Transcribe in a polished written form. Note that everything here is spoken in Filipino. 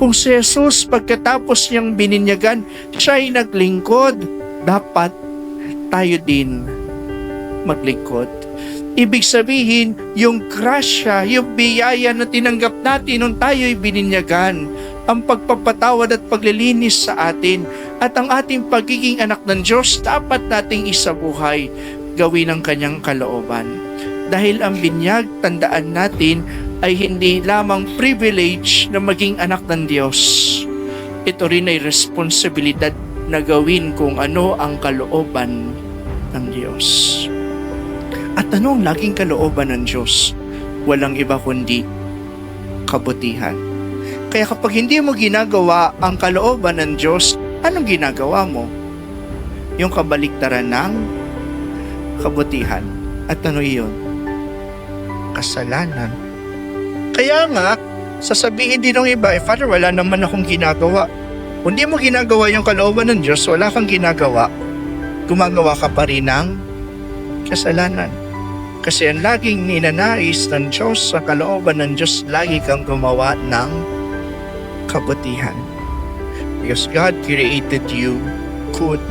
Kung si Jesus pagkatapos niyang bininyagan, siya'y naglingkod, dapat tayo din maglingkod. Ibig sabihin, yung grasya, yung biyaya na tinanggap natin nung tayo'y bininyagan, ang pagpapatawad at paglilinis sa atin, at ang ating pagiging anak ng Diyos, dapat nating isabuhay, gawin ang kanyang kalooban. Dahil ang binyag, tandaan natin, ay hindi lamang privilege na maging anak ng Diyos. Ito rin ay responsibilidad na gawin kung ano ang kalooban ng Diyos. At ano ang laging kalooban ng Diyos? Walang iba kundi kabutihan. Kaya kapag hindi mo ginagawa ang kalooban ng Diyos, anong ginagawa mo? Yung kabaliktaran ng kabutihan. At ano yun? Kasalanan. Kaya nga, sasabihin din ng iba, Father, wala naman akong ginagawa. Kung di mo ginagawa yung kalooban ng Diyos, wala kang ginagawa, gumagawa ka pa rin ng kasalanan. Kasi ang laging ninanais ng Diyos sa kalooban ng Diyos, lagi kang gumawa ng kabutihan. Because God created you good